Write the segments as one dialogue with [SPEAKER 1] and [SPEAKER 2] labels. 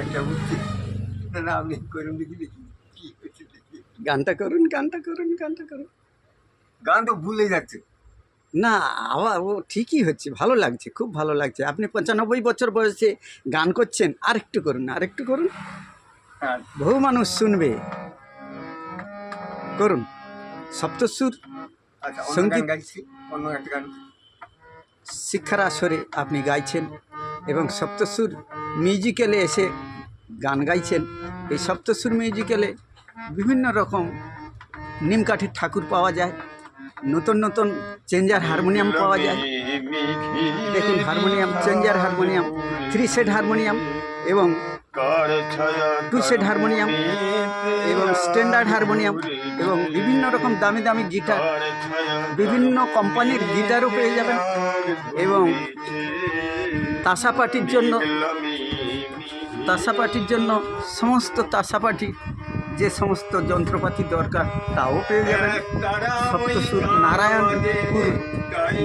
[SPEAKER 1] একটা বুঝছি না, আপনি করুন দেখি দেখি কি হচ্ছে দেখি।
[SPEAKER 2] গানটা করুন, গানটা করুন, গানটা করুন।
[SPEAKER 1] গান তো ভুলে যাচ্ছে।
[SPEAKER 2] না, আবার ও ঠিকই হচ্ছে, ভালো লাগছে, খুব ভালো লাগছে। আপনি 95 বছর বয়সে গান করছেন, আরেকটু করুন, আরেকটু করুন,
[SPEAKER 1] হ্যাঁ,
[SPEAKER 2] বহু মানুষ শুনবে। করুন। সপ্তসুর
[SPEAKER 1] আচ্ছা অন্য গান
[SPEAKER 2] সঙ্গীত
[SPEAKER 1] গাইছি, অন্য একটা গান।
[SPEAKER 2] শিক্ষার আসরে আপনি গাইছেন এবং সপ্তসুর মিউজিক্যালে এসে গান গাইছেন। এই সপ্তসুর মিউজিক্যালে বিভিন্ন রকম নিমকাঠির ঠাকুর পাওয়া যায়, নতুন নতুন চেঞ্জার হারমোনিয়াম পাওয়া যায়। দেখুন, harmonium, changer harmonium, 3 set harmonium এবং 2 সেট হারমোনিয়াম এবং স্ট্যান্ডার্ড হারমোনিয়াম এবং বিভিন্ন রকম দামি দামি গিটার, বিভিন্ন কোম্পানির গিটারও পেয়ে যাবেন। এবং তাসা পার্টির জন্য সমস্ত তাসা পার্টি যে সমস্ত যন্ত্রপাতি দরকার তাও পেয়ে যাবেন। সপ্তসুর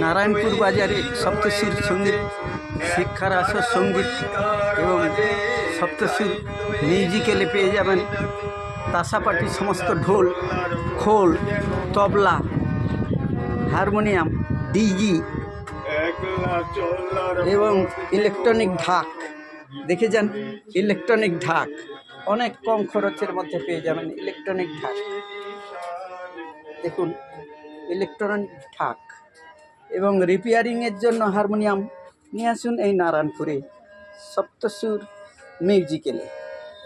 [SPEAKER 2] নারায়ণপুর বাজারে সপ্তসুর সঙ্গীত শিক্ষার আসর সঙ্গীত এবং সপ্তসুর মিউজিক্যালে পেয়ে যাবেন তাসা পার্টির সমস্ত ঢোল, খোল, তবলা, হারমোনিয়াম, ডিজি এবং ইলেকট্রনিক ঢাক। দেখে যান, ইলেকট্রনিক ঢাক অনেক কম খরচের মধ্যে পেয়ে যাবেন। ইলেকট্রনিক ঢাক দেখুন, ইলেকট্রনিক ঢাক এবং রিপেয়ারিংয়ের জন্য হারমোনিয়াম নিয়ে আসুন এই নারায়ণপুরে সপ্তসুর মিউজিক্যালে।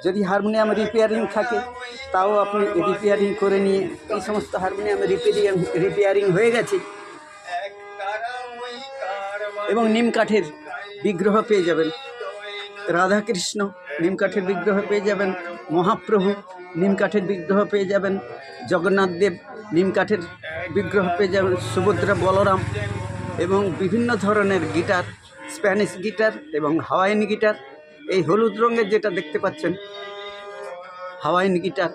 [SPEAKER 2] যদি হারমোনিয়াম রিপেয়ারিং থাকে তাও আপনি রিপেয়ারিং করে নিয়ে, এই সমস্ত হারমোনিয়াম রিপেয়ারিং হয়ে গেছে এবং নিমকাঠের বিগ্রহ পেয়ে যাবেন। রাধাকৃষ্ণ নিমকাঠের বিগ্রহ পেয়ে যাবেন, মহাপ্রভু নিমকাঠের বিগ্রহ পেয়ে যাবেন, জগন্নাথ দেব নিমকাঠের বিগ্রহ পেয়ে যাবেন, সুভদ্রা, বলরাম এবং বিভিন্ন ধরনের গিটার, স্প্যানিশ গিটার এবং হাওয়াইন গিটার। এই হলুদ রঙের যেটা দেখতে পাচ্ছেন হাওয়াইন গিটার,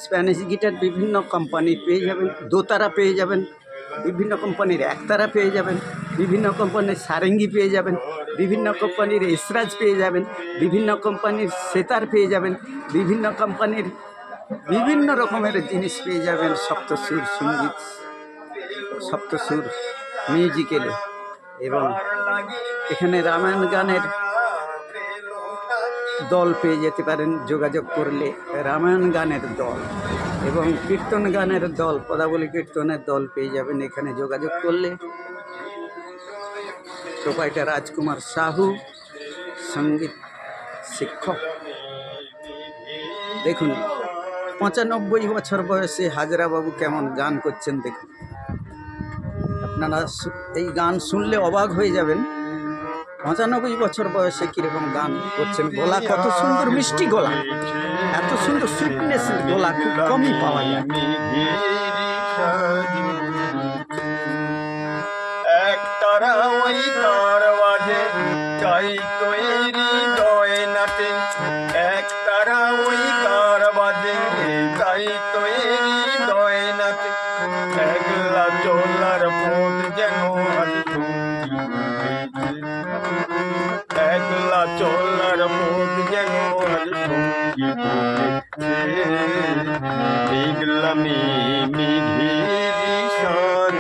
[SPEAKER 2] স্প্যানিশ গিটার বিভিন্ন কোম্পানির পেয়ে যাবেন। দোতারা পেয়ে যাবেন, বিভিন্ন কোম্পানির একতারা পেয়ে যাবেন, বিভিন্ন কোম্পানির সারেঙ্গি পেয়ে যাবেন, বিভিন্ন কোম্পানির এসরাজ পেয়ে যাবেন, বিভিন্ন কোম্পানির সেতার পেয়ে যাবেন, বিভিন্ন কোম্পানির বিভিন্ন রকমের জিনিস পেয়ে যাবেন সপ্তসুর সঙ্গীত, সপ্তসুর মিউজিক্যালে। এবং এখানে রামায়ণ গানের দল পেয়ে যেতে পারেন যোগাযোগ করলে, রামায়ণ গানের দল এবং কীর্তন গানের দল, পদাবলী কীর্তনের দল পেয়ে যাবেন এখানে যোগাযোগ করলে। প্রোপাইটার রাজকুমার সাহু, সঙ্গীত শিক্ষক। দেখুন, 95 বছর বয়সে হাজরা বাবু কেমন গান করছেন দেখুন। আপনারা এই গান শুনলে অবাক হয়ে যাবেন, 95 বছর বয়সে কীরকম গান করছেন। গলা কত সুন্দর, মিষ্টি গলা, এত সুন্দর সুইটনেস গলা খুব কমই পাওয়া যায়।
[SPEAKER 1] একতারা ওই কার বাজে চাই তৈরি গয়নাতে, একতারা ওই কার বাজে চাই তৈরি গয়নাতে, একলা চলার পথ যেন একলা চলার পথ যেন মেঘলামি মেঘেরি সাজ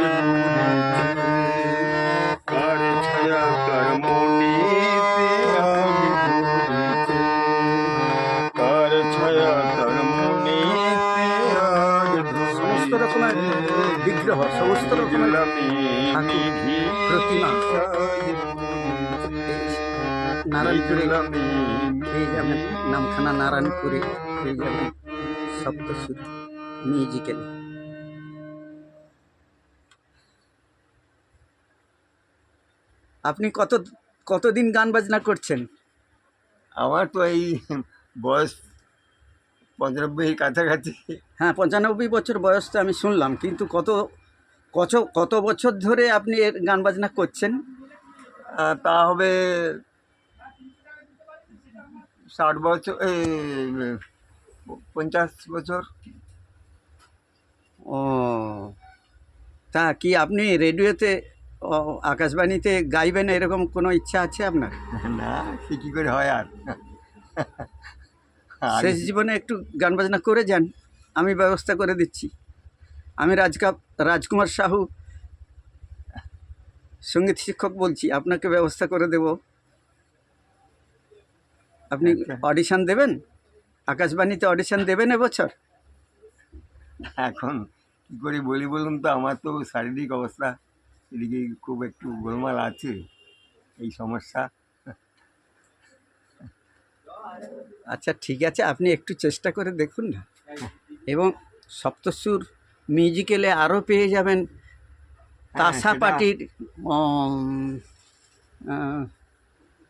[SPEAKER 1] কার ছায়া কার মনেতে আগে ধরেছে, কার ছায়া কার মনেতে আগে
[SPEAKER 2] সমস্ত রকমের বিগ্রহ, সমস্ত রকমের ঠাকুর, প্রতিমা নারায়ণপুরে পেয়ে যাবেন। নামখানা নারায়ণপুরে পেয়ে যাবেন সপ্তসুর মিউজিক্যালে। আপনি কতদিন গান বাজনা করছেন?
[SPEAKER 1] আমার তো এই বয়স 95 কাছাকাছি।
[SPEAKER 2] হ্যাঁ, 95 বছর বয়স তো আমি শুনলাম, কিন্তু কত বছর ধরে আপনি এর গান বাজনা করছেন?
[SPEAKER 1] তা হবে 60 বছর, 50 বছর।
[SPEAKER 2] ও, তা কি আপনি রেডিওতে, আকাশবাণীতে গাইবেন এরকম কোনো ইচ্ছা আছে আপনার?
[SPEAKER 1] না, সে কী করে হয় আর।
[SPEAKER 2] শেষ জীবনে একটু গান বাজনা করে যান, আমি ব্যবস্থা করে দিচ্ছি। আমি রাজকুমার সাহু সঙ্গীত শিক্ষক বলছি, আপনাকে ব্যবস্থা করে দেব। আপনি
[SPEAKER 1] আচ্ছা।
[SPEAKER 2] অডিশন দেবেন, আকাশবাণীতে অডিশন দেবেন এবছর?
[SPEAKER 1] এখন কী করে বলি বলুন তো, আমার তো শারীরিক অবস্থা এদিকে খুব একটু গোলমাল আছে, এই সমস্যা।
[SPEAKER 2] আচ্ছা ঠিক আছে, আপনি একটু চেষ্টা করে দেখুন না। এবং সপ্তসুর মিউজিক্যালে আরও পেয়ে যাবেন তাসা
[SPEAKER 1] সেটা-
[SPEAKER 2] পার্টির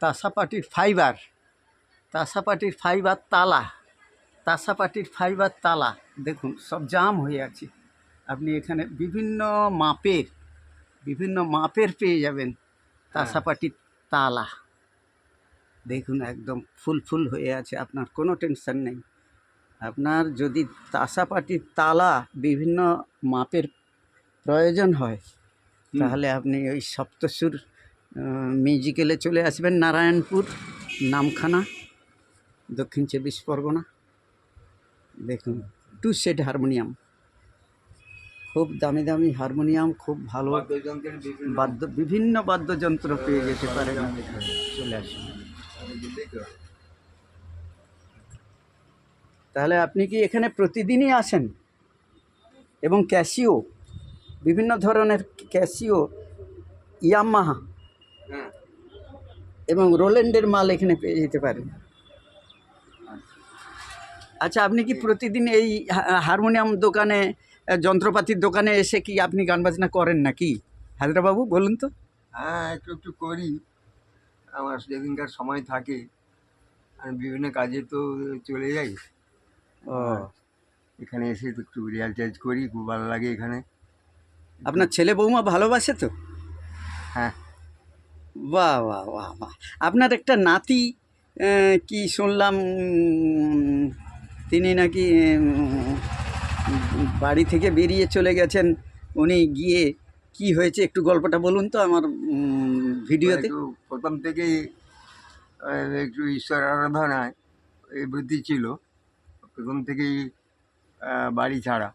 [SPEAKER 2] তাসা পার্টির ফাইবার, তাসা পার্টির ফাইবার তালা, তাসা পার্টির ফাইবার তালা দেখুন সব জাম হয়ে আছে। আপনি এখানে বিভিন্ন মাপের পেয়ে যাবেন তাসা পার্টির তালা। দেখুন একদম ফুল হয়ে আছে, আপনার কোনো টেনশন নেই। আপনার যদি তাসা পার্টির তালা বিভিন্ন মাপের প্রয়োজন হয়, তাহলে আপনি ওই সপ্তসুর মিউজিক্যালে চলে আসবেন, নারায়ণপুর নামখানা, দক্ষিণ 24 পরগনা। দেখুন 2 সেট হারমোনিয়াম, খুব দামি দামি হারমোনিয়াম, খুব ভালো
[SPEAKER 1] বাদ্যযন্ত্রের
[SPEAKER 2] বিভিন্ন বাদ্যযন্ত্র পেয়ে যেতে পারেন। চলে আসুন। তাহলে আপনি কি এখানে প্রতিদিনই আসেন? এবং ক্যাসিও, বিভিন্ন ধরনের ক্যাসিও, ইয়ামাহা
[SPEAKER 1] হ্যাঁ,
[SPEAKER 2] এবং রোল্যান্ডের মাল এখানে পেয়ে যেতে পারেন। আচ্ছা, আপনি কি প্রতিদিন এই হারমোনিয়াম দোকানে, যন্ত্রপাতির দোকানে এসে কি আপনি গান বাজনা করেন নাকি হায়দ্রাবাবু, বলুন তো?
[SPEAKER 1] হ্যাঁ, একটু একটু করি, আমার যেদিনকার সময় থাকে। আমি বিভিন্ন কাজে তো চলে যাই,
[SPEAKER 2] ও,
[SPEAKER 1] এখানে এসে তো একটু রিয়াল টিয়াজ করি, খুব ভালো লাগে এখানে।
[SPEAKER 2] আপনার ছেলে বৌমা ভালোবাসে তো?
[SPEAKER 1] হ্যাঁ,
[SPEAKER 2] বাহ বাহ বাহ বাহ। আপনার একটা নাতি কি শুনলাম, তিনি নাকি বাড়ি থেকে বেরিয়ে চলে গেছেন, উনি গিয়ে কি হয়েছে একটু গল্পটা বলুন তো আমার ভিডিওতে।
[SPEAKER 1] একটু প্রথম থেকেই একটু ঈশ্বর আরাধনায় এই বৃদ্ধি ছিল, প্রথম থেকেই বাড়ি ছাড়া।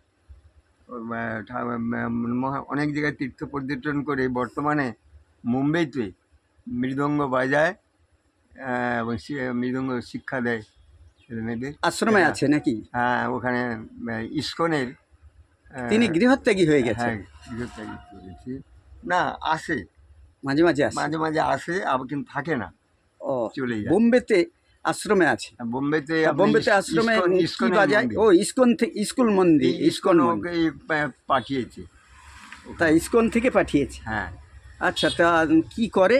[SPEAKER 1] অনেক জায়গায় তীর্থ পর্যটন করে বর্তমানে মুম্বাইতে মৃদঙ্গ বাজায়, এবং মৃদঙ্গ শিক্ষা দেয় ছেলে মেয়েদের।
[SPEAKER 2] আশ্রমে আছে নাকি?
[SPEAKER 1] হ্যাঁ, ওখানে ইস্কনের
[SPEAKER 2] তিনি গৃহত্যাগী হয়ে গেছেন?
[SPEAKER 1] হ্যাঁ, গৃহত্যাগী করেছি। না, আসে
[SPEAKER 2] মাঝে মাঝে আসে?
[SPEAKER 1] মাঝে মাঝে আসে, আবার কিন্তু থাকে না,
[SPEAKER 2] ও,
[SPEAKER 1] চলে যায়।
[SPEAKER 2] বোম্বেতে আশ্রমে আছে?
[SPEAKER 1] বোম্বেতে
[SPEAKER 2] বোম্বেতে আশ্রমে কি বাজায়? ও, ইস্কন থেকে, স্কুল মন্দির, ইস্কন
[SPEAKER 1] ওকে পাঠিয়েছে।
[SPEAKER 2] তা ইস্কন থেকে পাঠিয়েছে?
[SPEAKER 1] হ্যাঁ,
[SPEAKER 2] আচ্ছা, তা কি করে?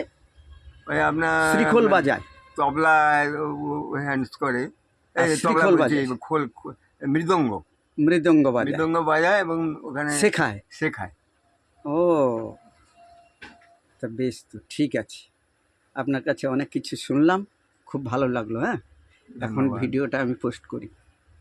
[SPEAKER 1] ওই আপনার
[SPEAKER 2] শ্রীখোল বাজায়?
[SPEAKER 1] তবলা হ্যান্ডস করে,
[SPEAKER 2] আর
[SPEAKER 1] তবলা
[SPEAKER 2] শ্রীখোল
[SPEAKER 1] বলছি,
[SPEAKER 2] বাজায়?
[SPEAKER 1] মৃদঙ্গ
[SPEAKER 2] মৃদঙ্গ বাজায়,
[SPEAKER 1] মৃদঙ্গ বাজায় এবং ওখানে শেখায়।
[SPEAKER 2] ও, তা বেশ, তো ঠিক আছে। আপনার কাছে অনেক কিছু শুনলাম, খুব ভালো লাগলো। হ্যাঁ, এখন
[SPEAKER 1] ধন্যবাদ।
[SPEAKER 2] ভিডিওটা আমি পোস্ট করি।